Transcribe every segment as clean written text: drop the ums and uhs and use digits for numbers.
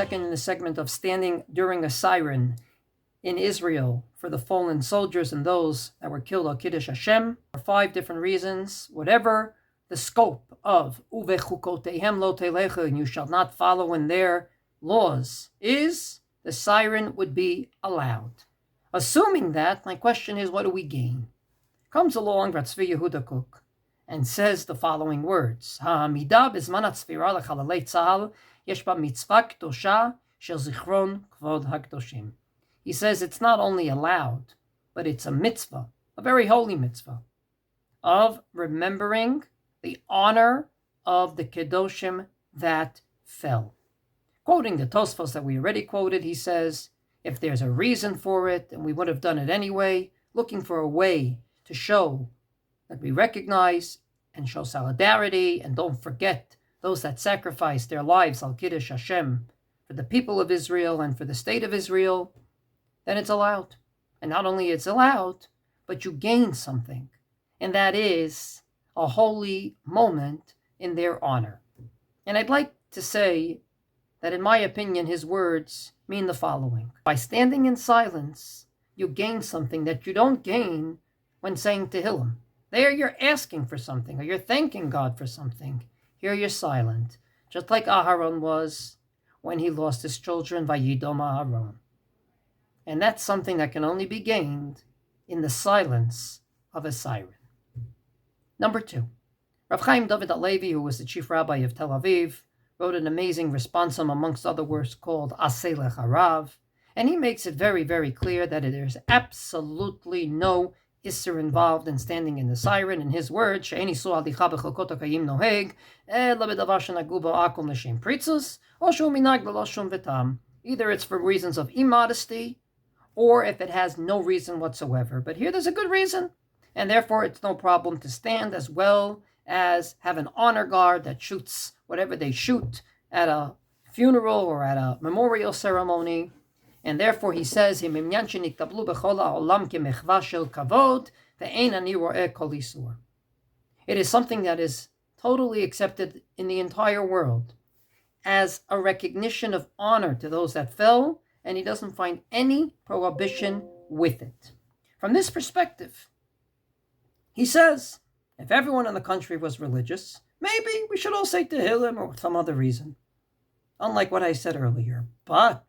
second in the segment of standing during a siren in Israel for the fallen soldiers and those that were killed al Kiddush Hashem. For 5 different reasons. Whatever the scope of uvechukotehem lo telechu, and you shall not follow in their laws, is, the siren would be allowed. Assuming that, my question is, what do we gain? Comes along Ratzvi Yehuda Kook and says the following words: Ha'amida b'zman hatzvira lechalalei tzahal yesh ba mitzvah kedosha shel zichron kvod hakdoshim. He says it's not only allowed, but it's a mitzvah, a very holy mitzvah, of remembering the honor of the kedoshim that fell. Quoting the Tosfos that we already quoted, he says, if there's a reason for it, and we would have done it anyway, looking for a way to show that we recognize and show solidarity and don't forget those that sacrificed their lives al Kiddush Hashem for the people of Israel and for the state of Israel, then it's allowed. And not only it's allowed, but you gain something, and that is a holy moment in their honor. And I'd like to say that, in my opinion, his words mean the following. By standing in silence, you gain something that you don't gain when saying Tehillim. There you're asking for something, or you're thanking God for something. Here you're silent, just like Aharon was when he lost his children, Vayidom Aharon. And that's something that can only be gained in the silence of a siren. Number 2, Rav Chaim David Halevi, who was the chief rabbi of Tel Aviv, wrote an amazing responsum, amongst other works, called Aseh Lecharav, and he makes it very, very clear that there's absolutely no isser involved in standing in the siren. In his words, She'eni su halicha b'chalkot hakayim noheg, ela b'davar shenagu bo akol l'shem pritzus, or shu minag l'lo shum v'tam. Either it's for reasons of immodesty, or if it has no reason whatsoever. But here there's a good reason, and therefore it's no problem to stand, as well as have an honor guard that shoots whatever they shoot at a funeral or at a memorial ceremony. And therefore he says, it is something that is totally accepted in the entire world as a recognition of honor to those that fell, and he doesn't find any prohibition with it. From this perspective, he says, if everyone in the country was religious, maybe we should all say Tehillim or some other reason, unlike what I said earlier. But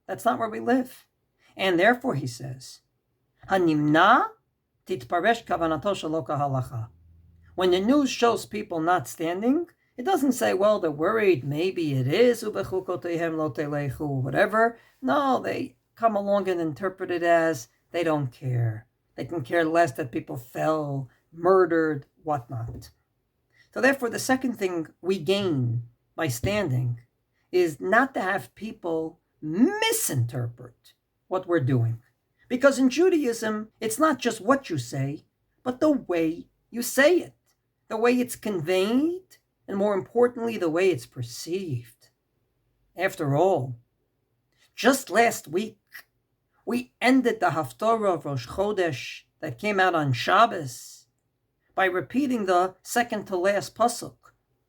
that's not where we live. And therefore, he says, Hanimna titparesh kavanato shelo kahalacha. When the news shows people not standing, it doesn't say, well, they're worried, maybe it is ubechukotehem lo telechu, whatever. No, they come along and interpret it as they don't care. They can care less that people fell, murdered, whatnot. So therefore, the second thing we gain by standing is not to have people misinterpret what we're doing. Because in Judaism, it's not just what you say, but the way you say it, the way it's conveyed, and more importantly, the way it's perceived. After all, just last week, we ended the Haftorah of Rosh Chodesh that came out on Shabbos by repeating the second to last pasuk.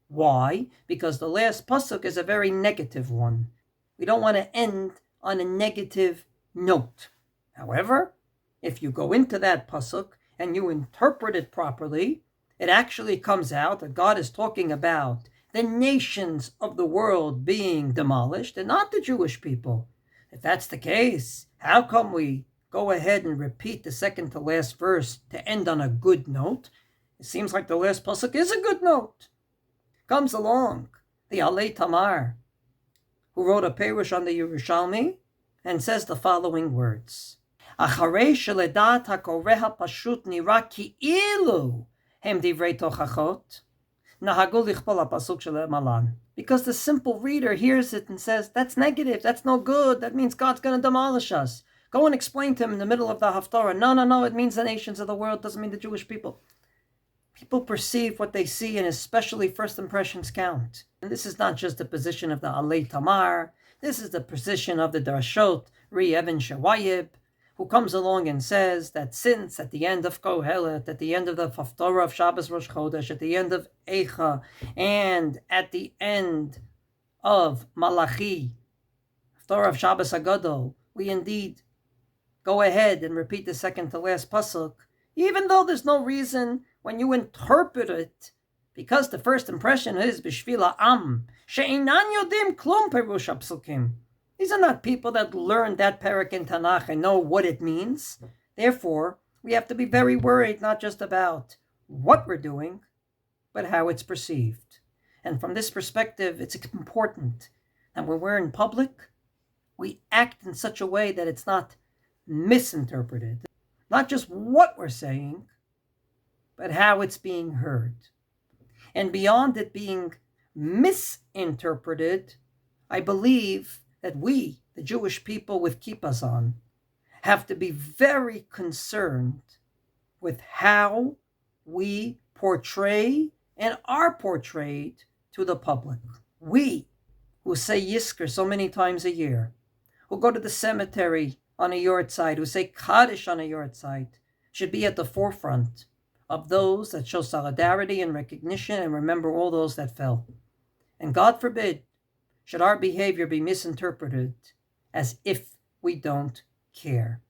Why? Because the last pasuk is a very negative one. We don't want to end on a negative note. However, if you go into that pasuk and you interpret it properly, it actually comes out that God is talking about the nations of the world being demolished and not the Jewish people. If that's the case, how come we go ahead and repeat the second to last verse to end on a good note? It seems like the last pasuk is a good note. Comes along the Alei Tamar, who wrote a perush on the Yerushalmi, and says the following words: Acharei sheledat hakoreh pashut nira ki'ilu hem divrei tochachot, nahagu lichpol hapasuk shel malan. Because the simple reader hears it and says, that's negative, that's no good, that means God's going to demolish us. Go and explain to him in the middle of the Haftarah, no, it means the nations of the world, doesn't mean the Jewish people. People perceive what they see, and especially first impressions count. And this is not just the position of the Alei Tamar, this is the position of the Darshot, Ri Even Shewayib, who comes along and says that since at the end of Kohelet, at the end of the Haftarah of Shabbos Rosh Chodesh, at the end of Eicha, and at the end of Malachi, Torah of Shabbos Hagadol, we indeed go ahead and repeat the second to last pasuk, even though there's no reason when you interpret it, because the first impression is b'shvil ha'am she'inan yodim klum perush ha'psukim. These are not people that learn that parak in Tanakh and know what it means. Therefore, we have to be very worried not just about what we're doing, but how it's perceived. And from this perspective, it's important that when we're in public, we act in such a way that it's not misinterpreted. Not just what we're saying, but how it's being heard. And beyond it being misinterpreted, I believe that we, the Jewish people with kippahs on, have to be very concerned with how we portray and are portrayed to the public. We, who say Yizkor so many times a year, who go to the cemetery on a yortzeit, who say Kaddish on a yortzeit, should be at the forefront of those that show solidarity and recognition and remember all those that fell. And God forbid, should our behavior be misinterpreted as if we don't care.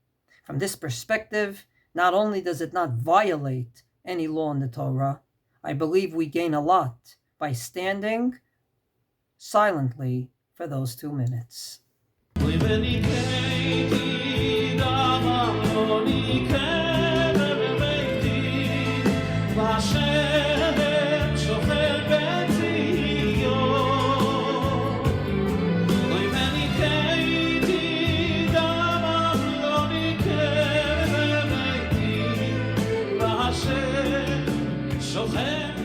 From this perspective, not only does it not violate any law in the Torah, I believe we gain a lot by standing silently for those 2 minutes. שוכן